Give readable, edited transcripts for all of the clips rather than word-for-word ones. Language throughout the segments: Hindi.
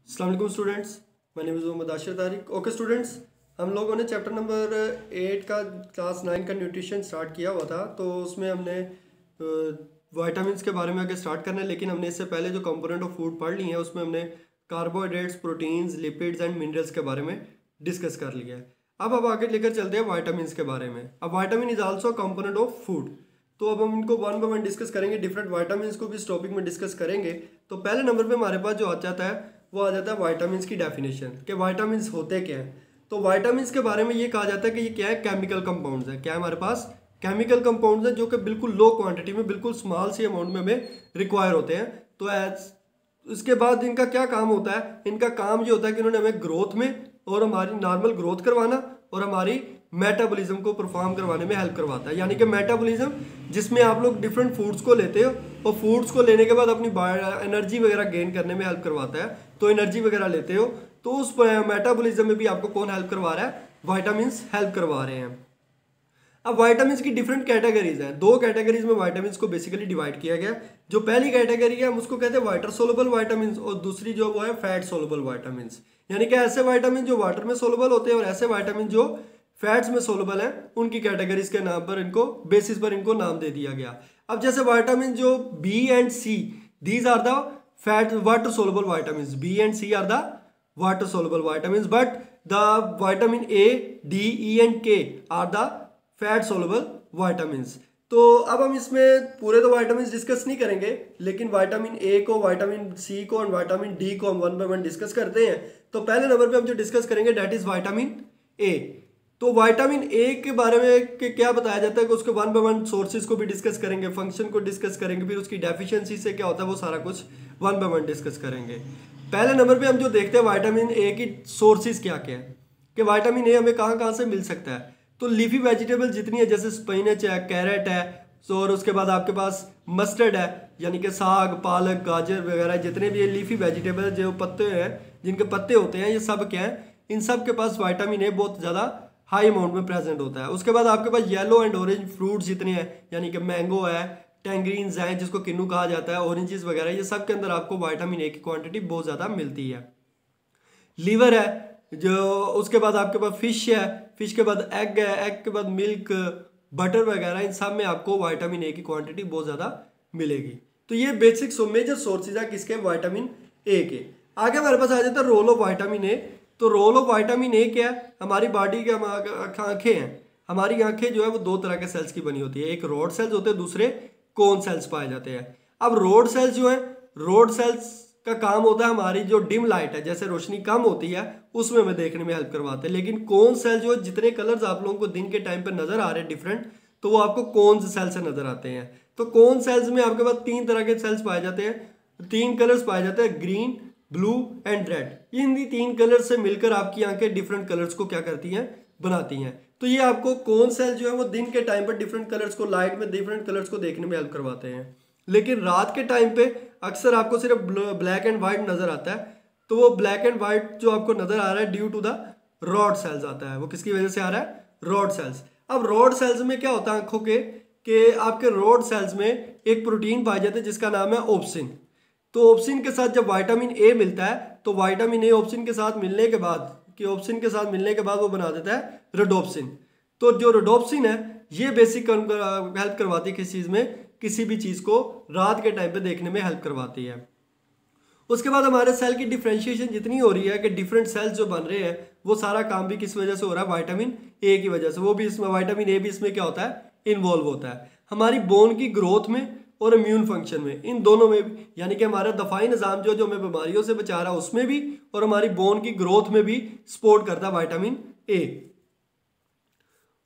अस्सलाम वालेकुम students, my name is Mohammad Ashir Tariq. Okay students, हम लोगों ने चैप्टर नंबर 8 का क्लास 9 का न्यूट्रिशन स्टार्ट किया हुआ था। तो उसमें हमने वाइटामिन्स के बारे में आगे स्टार्ट करना है, लेकिन हमने इससे पहले जो कंपोनेंट ऑफ फूड पढ़ ली है उसमें हमने carbohydrates, proteins, lipids and minerals के बारे में डिस्कस कर लिया है। अब आगे लेकर चलते हैं वाइटामिन्स के बारे में। अब vitamin is also component of food. तो अब हम इनको वन बाय वन डिस्कस करेंगे, डिफरेंट वाइटामिन्स को भी इस टॉपिक में डिस्कस करेंगे। तो पहले नंबर पे हमारे पास जो आ जाता है वो आ जाता है वाइटामिन्स की डेफिनेशन कि वाइटामिन्स होते क्या हैं। तो वाइटामिन्स के बारे में ये कहा जाता है कि ये क्या है, केमिकल कंपाउंड्स है। क्या है हमारे पास? केमिकल कंपाउंड्स हैं जो कि बिल्कुल लो क्वांटिटी में, बिल्कुल स्मॉल सी अमाउंट में हमें रिक्वायर होते हैं। तो इसके बाद इनका क्या काम होता है? इनका काम ये होता है कि इन्होंने हमें ग्रोथ में और हमारी नॉर्मल ग्रोथ करवाना और हमारी मेटाबॉलिज्म को परफॉर्म करवाने में हेल्प करवाता है। यानी कि मेटाबॉलिज्म जिसमें आप लोग डिफरेंट फूड्स को लेते हो और फूड्स को लेने के बाद अपनी एनर्जी वगैरह गेन करने में हेल्प करवाता है। तो एनर्जी वगैरह लेते हो तो उस मेटाबॉलिज्म में भी आपको कौन हेल्प करवा रहा है? वाइटामिन्स हेल्प करवा रहे हैं। अब वाइटामिन्स की डिफरेंट कैटेगरीज हैं। दो कैटेगरीज में वाइटामिन्स को बेसिकली डिवाइड किया गया। जो पहली कैटेगरी है हम उसको कहते हैं वाटर सोलुबल वाइटामिन्स और दूसरी जो वो है फैट सोलुबल वाइटामिन्स। यानी कि ऐसे वाइटामिन जो वाटर में सोलुबल होते हैं और ऐसे वाइटामिन जो फैट्स में सोलुबल हैं, उनकी कैटेगरीज के नाम पर इनको बेसिस पर इनको नाम दे दिया गया। अब जैसे वाइटामिन जो B and C, these are the fat water soluble vitamins. B and C are the water soluble vitamins, but the vitamin A, D, E and K are the fat soluble vitamins। तो अब हम इसमें पूरे तो वाइटामिन डिस्कस नहीं करेंगे, लेकिन वाइटामिन ए को, वाइटामिन सी को और वाइटामिन डी को हम वन बाय वन डिस्कस करते हैं। तो पहले नंबर पे हम जो डिस्कस करेंगे डेट इज वाइटामिन ए। तो वाइटामिन ए के बारे में क्या बताया जाता है कि उसके वन बाय वन सोर्सेज को भी डिस्कस करेंगे, फंक्शन को डिस्कस करेंगे, फिर उसकी डेफिशिएंसी से क्या होता है वो सारा कुछ वन बाय वन डिस्कस करेंगे। पहले नंबर पे हम जो देखते हैं वाइटामिन ए की सोर्सेज क्या क्या है कि वाइटामिन ए हमें कहाँ कहाँ से मिल सकता है। तो लीफी वेजिटेबल जितनी है, जैसे स्पिनच है, कैरेट है, और उसके बाद आपके पास मस्टर्ड है, यानी कि साग, पालक, गाजर वगैरह जितने भी लीफी वेजिटेबल जो पत्ते हैं, जिनके पत्ते होते हैं, ये सब क्या है, इन सब के पास वाइटामिन ए बहुत ज़्यादा हाई अमाउंट में प्रेजेंट होता है। उसके बाद आपके पास येलो एंड ऑरेंज फ्रूट्स जितने हैं, यानी कि मैंगो है, टैंगरीन्स हैं जिसको किन्नू कहा जाता है, ऑरेंजेस वगैरह, ये सब के अंदर आपको विटामिन ए की क्वांटिटी बहुत ज़्यादा मिलती है। लीवर है जो, उसके बाद आपके पास फिश है, फिश के बाद एग है, एग के बाद मिल्क, बटर वगैरह, इन सब में आपको विटामिन ए की क्वांटिटी बहुत ज़्यादा मिलेगी। तो ये बेसिक मेजर सोर्सेज है किसके? विटामिन ए के। आगे हमारे पास आ जाता है रोल ऑफ विटामिन ए। तो रोल ऑफ विटामिन ए क्या है? हमारी बॉडी के आंखें हैं, हमारी आंखें जो है वो दो तरह के सेल्स की बनी होती है, एक रोड सेल्स होते हैं, दूसरे कोन सेल्स पाए जाते हैं। अब रोड सेल्स जो है, रोड सेल्स का काम होता है हमारी जो डिम लाइट है, जैसे रोशनी कम होती है उसमें हमें देखने में हेल्प करवाते हैं। लेकिन कोन सेल जो है, जितने कलर्स आप लोगों को दिन के टाइम पे नजर आ रहे हैं डिफरेंट, तो वो आपको कोन सेल से नजर आते हैं। तो कोन सेल्स में आपके पास तीन तरह के सेल्स पाए जाते हैं, तीन कलर्स पाए जाते हैं, ग्रीन, ब्लू एंड रेड। इन तीन कलर से मिलकर आपकी आंखें डिफरेंट कलर्स को क्या करती हैं? बनाती हैं। तो ये आपको कोन सेल जो है वो दिन के टाइम पर डिफरेंट कलर्स को, लाइट में डिफरेंट कलर्स को देखने में हेल्प करवाते हैं। लेकिन रात के टाइम पे अक्सर आपको सिर्फ ब्लैक एंड व्हाइट नजर आता है। तो वो ब्लैक एंड व्हाइट जो आपको नजर आ रहा है due to the rod cells आता है। वो किसकी वजह से आ रहा है? Rod cells. अब रॉड सेल्स में क्या होता है आंखों के, कि आपके रॉड सेल्स में एक प्रोटीन पाया जाता है जिसका नाम है ओप्सिन। तो ओप्सिन के साथ जब विटामिन ए मिलता है, तो विटामिन ए ओप्सिन के साथ मिलने के बाद, वो बना देता है रोडोप्सिन। तो जो रोडोप्सिन है ये बेसिक हेल्प करवाती है किस चीज़ में? किसी भी चीज़ को रात के टाइम पे देखने में हेल्प करवाती है। उसके बाद हमारे सेल की डिफ्रेंशिएशन जितनी हो रही है कि डिफरेंट सेल्स जो बन रहे हैं, वो सारा काम भी किस वजह से हो रहा है? विटामिन ए की वजह से। वो भी इसमें विटामिन ए भी इसमें क्या होता है? इन्वॉल्व होता है हमारी बोन की ग्रोथ में और इम्यून फंक्शन में, इन दोनों में भी। यानी कि हमारा दफाई निज़ाम जो हमें बीमारियों से बचा रहा है उसमें भी, और हमारी बोन की ग्रोथ में भी सपोर्ट करता है विटामिन ए।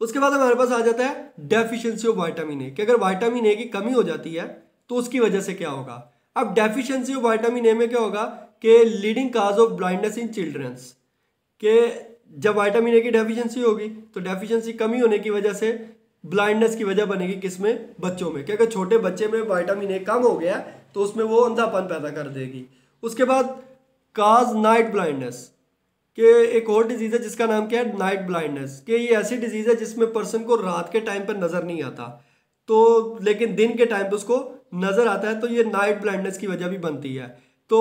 उसके बाद हमारे पास आ जाता है डेफिशिएंसी ऑफ विटामिन ए, कि अगर विटामिन ए की कमी हो जाती है तो उसकी वजह से क्या होगा। अब डेफिशिएंसी ऑफ विटामिन ए में क्या होगा कि leading cause of blindness in childrens, के जब विटामिन ए की डेफिशिएंसी होगी तो डेफिशिएंसी कमी होने की वजह से ब्लाइंडनेस की वजह बनेगी किसमें? बच्चों में। कि अगर छोटे बच्चे में विटामिन ए कम हो गया तो उसमें वो अंधापन पैदा कर देगी। उसके बाद काज नाइट ब्लाइंडनेस, कि एक और डिजीज़ है जिसका नाम क्या है? Night blindness. कि ये ऐसी डिजीज़ है जिसमें पर्सन को रात के टाइम पर नज़र नहीं आता, तो लेकिन दिन के टाइम पे उसको नज़र आता है, तो ये नाइट ब्लाइंडनेस की वजह भी बनती है। तो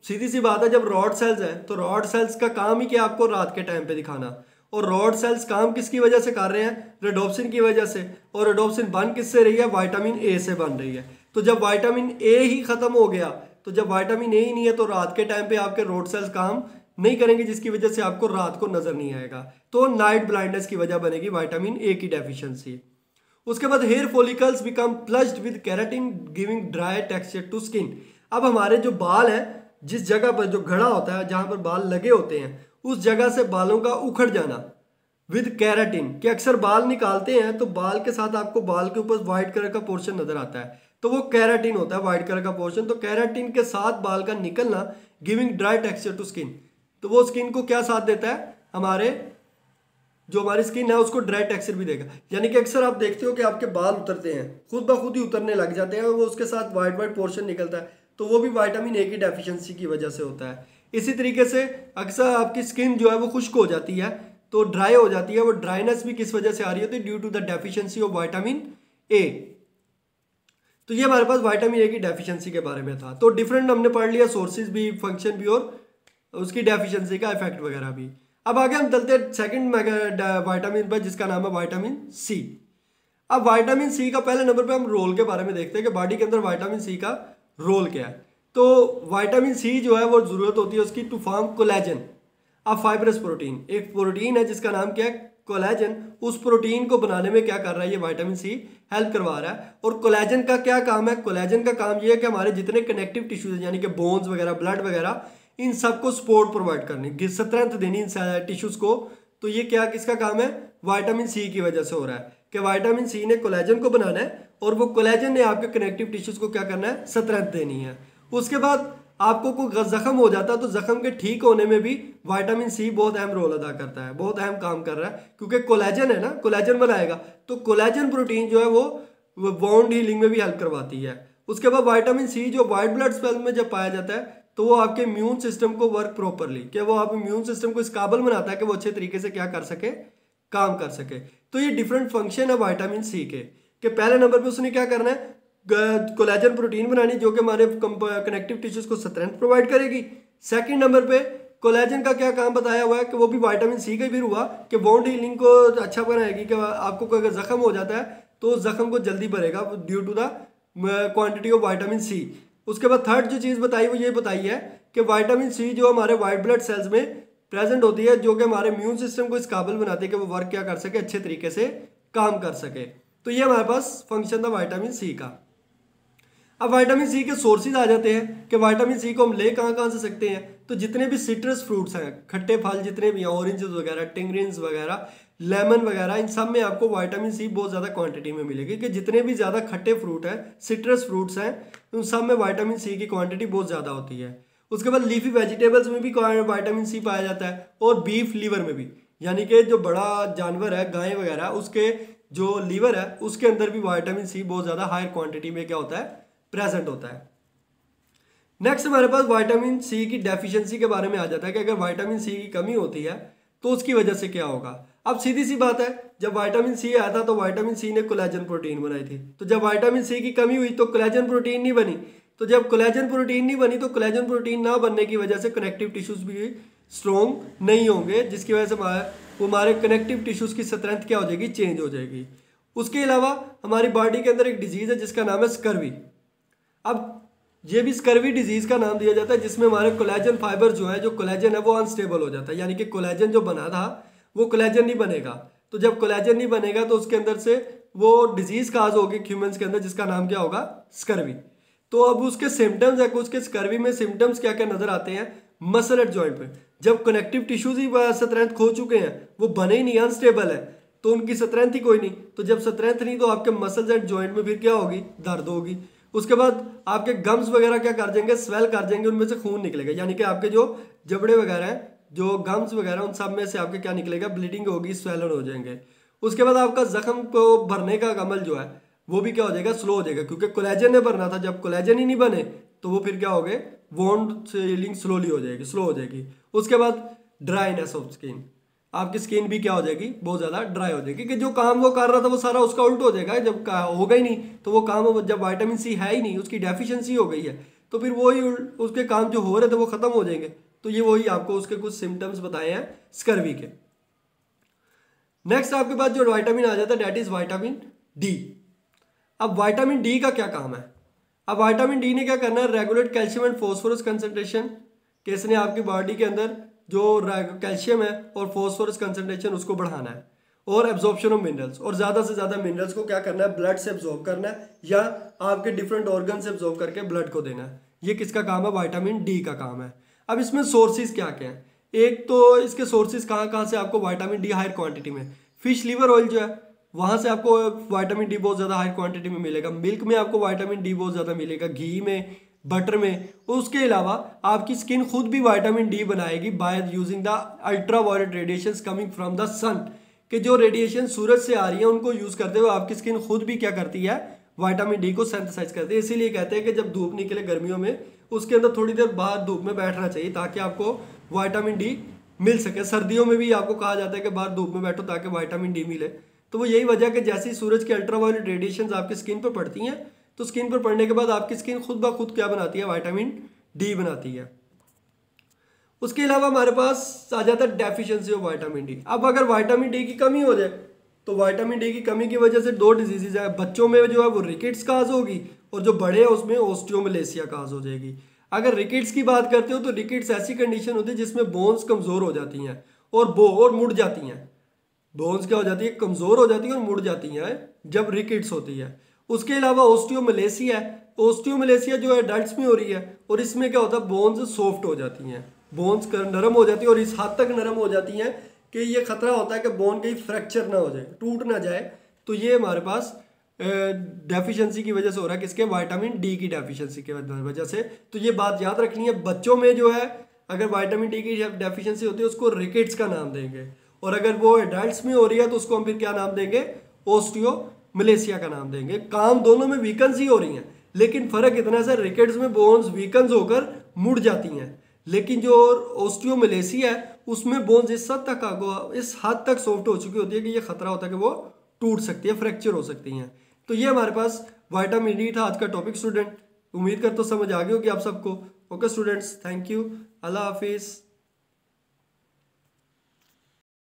सीधी सी बात है, जब रॉड सेल्स हैं तो रॉड सेल्स का काम ही क्या, आपको रात के टाइम पे दिखाना। और रॉड सेल्स काम किसकी वजह से कर रहे हैं, रेडोप्सिन की वजह से। और रेडोप्सिन बन किससे रही है, विटामिन ए से बन रही है। तो जब विटामिन ए ही खत्म हो गया, तो जब विटामिन ए ही नहीं है तो रात के टाइम पे आपके रॉड सेल्स काम नहीं करेंगे, जिसकी वजह से आपको रात को नजर नहीं आएगा। तो नाइट ब्लाइंडनेस की वजह बनेगी विटामिन ए की डेफिशिएंसी। उसके बाद hair follicles become plugged with keratin giving dry texture to skin. अब हमारे जो बाल है, जिस जगह पर जो घड़ा होता है, जहां पर बाल लगे होते हैं, उस जगह से बालों का उखड़ जाना विद केराटिन। कि अक्सर बाल निकालते हैं तो बाल के साथ आपको बाल के ऊपर व्हाइट कलर का पोर्शन नजर आता है, तो वो केराटिन होता है, व्हाइट कलर का पोर्शन। तो केराटिन के साथ बाल का निकलना giving dry texture to skin, तो वो स्किन को क्या साथ देता है, हमारे जो हमारी स्किन है उसको ड्राई टेक्सचर भी देगा। यानी कि अक्सर आप देखते हो कि आपके बाल उतरते हैं, खुद ब खुद ही उतरने लग जाते हैं, और वो उसके साथ वाइट वाइट पोर्शन निकलता है, तो वो भी विटामिन ए की डेफिशिएंसी की वजह से होता है। इसी तरीके से अक्सर आपकी स्किन जो है वो खुश्क हो जाती है, तो ड्राई हो जाती है। वो ड्राइनेस भी किस वजह से आ रही होती है, due to the deficiency of vitamin A. तो ये हमारे पास विटामिन ए की डेफिशिएंसी के बारे में था। तो डिफरेंट हमने पढ़ लिया, सोर्सेज भी, फंक्शन भी, और उसकी डेफिशिएंसी का इफेक्ट वगैरह भी। अब आगे हम चलते हैं सेकंड विटामिन पर, जिसका नाम है विटामिन सी। अब विटामिन सी का पहले नंबर पे हम रोल के बारे में देखते हैं कि बॉडी के अंदर विटामिन सी का रोल क्या है। तो विटामिन सी जो है वो जरूरत होती है उसकी टू फॉर्म कोलेजन, अब फाइब्रस प्रोटीन। एक प्रोटीन है जिसका नाम क्या है, कोलेजन। उस प्रोटीन को बनाने में क्या कर रहा है, ये विटामिन सी हेल्प करवा रहा है। और कोलेजन का क्या काम है, कोलेजन का काम ये है कि हमारे जितने कनेक्टिव टिश्यूज यानी कि बोन्स वगैरह, ब्लड वगैरह, इन सबको सपोर्ट प्रोवाइड करनी, स्ट्रेंथ देनी इन टिश्यूज को। तो ये क्या किसका काम है, विटामिन सी की वजह से हो रहा है कि विटामिन सी ने कोलेजन को बनाना है, और वो कोलेजन ने आपके कनेक्टिव टिश्यूज को क्या करना है, स्ट्रेंथ देनी है। उसके बाद आपको कोई जख्म हो जाता है तो जख्म के ठीक होने में भी विटामिन सी बहुत अहम रोल अदा करता है, बहुत अहम काम कर रहा है, क्योंकि कोलेजन है ना, कोलेजन बनाएगा। तो कोलेजन प्रोटीन जो है वो वॉन्ड हीलिंग में भी हेल्प करवाती है। उसके बाद विटामिन सी जो वाइट ब्लड सेल में जब पाया जाता है तो वो आपके इम्यून सिस्टम को वर्क प्रॉपरली, क्या वो आप इम्यून सिस्टम को इस काबिल बनाता है कि वो अच्छे तरीके से क्या कर सके, काम कर सके। तो ये डिफरेंट फंक्शन है विटामिन सी के, कि पहले नंबर पे उसने क्या करना है, कोलेजन प्रोटीन बनानी जो कि हमारे कनेक्टिव टिश्यूज को स्ट्रेंथ प्रोवाइड करेगी। सेकंड नंबर पे कोलेजन का क्या काम बताया हुआ है कि वो भी विटामिन सी का भी हुआ कि बॉन्ड हीलिंग को अच्छा बनाएगी, कि आपको कोई अगर जख्म हो जाता है तो उस जख्म को जल्दी भरेगा due to the quantity of vitamin C. उसके बाद थर्ड जो चीज़ बताई वो ये बताई है कि विटामिन सी जो हमारे वाइट ब्लड सेल्स में प्रेजेंट होती है, जो कि हमारे इम्यून सिस्टम को इस काबिल बनाती है कि वो वर्क क्या कर सके, अच्छे तरीके से काम कर सके। तो ये हमारे पास फंक्शन था विटामिन सी का। अब विटामिन सी के सोर्सेज आ जाते हैं कि विटामिन सी को हम ले कहाँ से सकते हैं। तो जितने भी सिट्रस फ्रूट्स हैं, खट्टे फल जितने भी हैं, ऑरेंजेस वगैरह, टिंगरिन्स वगैरह, लेमन वगैरह, इन सब में आपको विटामिन सी बहुत ज़्यादा क्वांटिटी में मिलेगी। कि जितने भी ज़्यादा खट्टे फ्रूट हैं, सिट्रस फ्रूट्स हैं, उन सब में विटामिन सी की क्वांटिटी बहुत ज़्यादा होती है। उसके बाद लीफी वेजिटेबल्स में भी विटामिन सी पाया जाता है, और बीफ लीवर में भी, यानी कि जो बड़ा जानवर है, गाय वगैरह, उसके जो लीवर है उसके अंदर भी विटामिन सी बहुत ज़्यादा हायर क्वांटिटी में क्या होता है, प्रेजेंट होता है। नेक्स्ट हमारे पास विटामिन सी की डेफिशिएंसी के बारे में आ जाता है कि अगर विटामिन सी की कमी होती है तो उसकी वजह से क्या होगा। अब सीधी सी बात है, जब विटामिन सी आया था तो विटामिन सी ने कोलेजन प्रोटीन बनाई थी। तो जब विटामिन सी की कमी हुई तो कोलेजन प्रोटीन नहीं बनी। तो जब कोलेजन प्रोटीन नहीं बनी तो कोलेजन प्रोटीन ना बनने की वजह से कनेक्टिव टिश्यूज भी स्ट्रॉन्ग नहीं होंगे, जिसकी वजह से हमारे कनेक्टिव टिश्यूज की स्ट्रेंथ क्या हो जाएगी, चेंज हो जाएगी। उसके अलावा हमारी बॉडी के अंदर एक डिजीज है जिसका नाम है स्कर्वी। अब ये भी स्कर्वी डिजीज का नाम दिया जाता है, जिसमें हमारे कोलेजन फाइबर जो है, जो कोलेजन है वो अनस्टेबल हो जाता है, यानी कि कोलेजन जो बना था वो कोलेजन नहीं बनेगा। तो जब कोलेजन नहीं बनेगा तो उसके अंदर से वो डिजीज काज होगी ह्यूमंस के अंदर, जिसका नाम क्या होगा, स्कर्वी। तो अब उसके सिम्टम्स है, उसके स्कर्वी में सिम्टम्स क्या क्या नजर आते हैं, मसल एट जॉइंट पे जब कनेक्टिव टिश्यूज ही स्ट्रेंथ खो चुके हैं, वो बने ही नहीं, अनस्टेबल है, तो उनकी स्ट्रेंथ ही कोई नहीं। तो जब स्ट्रेंथ नहीं तो आपके मसल्स एंड जॉइंट में फिर क्या होगी, दर्द होगी। उसके बाद आपके गम्स वगैरह क्या कर जाएंगे, स्वेल कर जाएंगे, उनमें से खून निकलेगा, यानी कि आपके जो जबड़े वगैरह हैं, जो गम्स वगैरह, उन सब में से आपके क्या निकलेगा, ब्लीडिंग होगी, स्वेलन हो जाएंगे। उसके बाद आपका जख्म को भरने का अमल जो है वो भी क्या हो जाएगा, स्लो हो जाएगा, क्योंकि कोलेजन ने भरना था। जब कोलेजन ही नहीं बने तो वो फिर क्या हो गए, वॉन्ड हीलिंग स्लोली हो जाएगी, स्लो हो जाएगी। उसके बाद ड्राइनेस ऑफ स्किन, आपकी स्किन भी क्या हो जाएगी, बहुत ज़्यादा ड्राई हो जाएगी, कि जो काम वो कर रहा था वो सारा उसका उल्ट हो जाएगा। जब होगा ही नहीं तो वो काम, जब विटामिन सी है ही नहीं, उसकी डेफिशिएंसी हो गई है, तो फिर वही उसके काम जो हो रहे थे वो ख़त्म हो जाएंगे। तो ये वही आपको उसके कुछ सिम्टम्स बताए हैं स्कर्वी के। नेक्स्ट आपके पास जो विटामिन आ जाता है डेट इज विटामिन डी। अब विटामिन डी का क्या काम है? अब विटामिन डी ने क्या करना है, regulate calcium and phosphorus concentration, कि इसने आपकी बॉडी के अंदर जो कैल्शियम है और फॉस्फोरस कंसंट्रेशन उसको बढ़ाना है, और एब्जॉर्प्शन ऑफ मिनरल्स, और ज़्यादा से ज़्यादा मिनरल्स को क्या करना है, ब्लड से एब्जॉर्ब करना है या आपके डिफरेंट ऑर्गन से एब्जॉर्ब करके ब्लड को देना है। ये किसका काम है? विटामिन डी का काम है। अब इसमें सोर्सेज क्या क्या हैं? एक तो इसके सोर्सेज कहाँ कहाँ से आपको विटामिन डी हायर क्वांटिटी में, फिश लीवर ऑयल जो है वहाँ से आपको विटामिन डी बहुत ज़्यादा हाई क्वांटिटी में मिलेगा। मिल्क में आपको विटामिन डी बहुत ज़्यादा मिलेगा, घी में, बटर में। उसके अलावा आपकी स्किन खुद भी विटामिन डी बनाएगी by using the ultraviolet radiations coming from the sun, कि जो रेडिएशन सूरज से आ रही है उनको यूज़ करते हुए आपकी स्किन खुद भी क्या करती है, विटामिन डी को सिंथेसाइज करती है। इसीलिए कहते हैं कि जब धूप निकले गर्मियों में उसके अंदर थोड़ी देर बाहर धूप में बैठना चाहिए ताकि आपको विटामिन डी मिल सके। सर्दियों में भी आपको कहा जाता है कि बाहर धूप में बैठो ताकि विटामिन डी मिले। तो वो यही वजह कि जैसे ही सूरज की अल्ट्रावायलेट रेडिएशंस आपकी स्किन पर पड़ती हैं तो स्किन पर पड़ने के बाद आपकी स्किन खुद ब खुद क्या बनाती है, विटामिन डी बनाती है। उसके अलावा हमारे पास आ जाता है डेफिशिएंसी ऑफ विटामिन डी। अब अगर विटामिन डी की कमी हो जाए तो विटामिन डी की कमी की वजह से दो डिजीजेज है। बच्चों में जो है वो रिकेट्स काज होगी, और जो बड़े हैं उसमें ओस्टियोमलेसिया काज हो जाएगी। अगर रिकेट्स की बात करते हो तो रिकेट्स ऐसी कंडीशन होती है जिसमें बोन्स कमज़ोर हो जाती हैं और मुड़ जाती हैं। बोन्स क्या हो जाती है, कमज़ोर हो जाती है और मुड़ जाती हैं जब रिकेट्स होती है। उसके अलावा ओस्टियोमलेसिया है। ओस्टियोमलेसिया जो है एडल्ट्स में हो रही है, और इसमें क्या होता है, बोन्स सॉफ्ट हो जाती हैं, बोन्स नरम हो जाती है, और इस हद तक नरम हो जाती हैं कि ये खतरा होता है कि बोन कहीं फ्रैक्चर ना हो जाए, टूट ना जाए। तो ये हमारे पास डेफिशिएंसी की वजह से हो रहा है, किसके, विटामिन डी की डेफिशिएंसी की वजह से। तो ये बात याद रखनी है, बच्चों में जो है अगर विटामिन डी की डेफिशिएंसी होती है उसको रिकेट्स का नाम देंगे, और अगर वो एडल्ट्स में हो रही है तो उसको हम फिर क्या नाम देंगे, ओस्टियोमलेसिया का नाम देंगे। काम दोनों में वीकन्स ही हो रही हैं, लेकिन फर्क इतना है, रिकेट्स में बोन्स वीकन्स होकर मुड़ जाती हैं, लेकिन जो ओस्टियोमलेसिया है उसमें बोन्स इस हद तक सॉफ्ट हो चुकी होती है कि ये खतरा होता है कि वो टूट सकती है, फ्रैक्चर हो सकती हैं। तो ये हमारे पास विटामिन डी था आज का टॉपिक स्टूडेंट। उम्मीद करता हूँ समझ आ गई होगी आप सबको। ओके स्टूडेंट्स, थैंक यू, अल्लाह हाफिज़।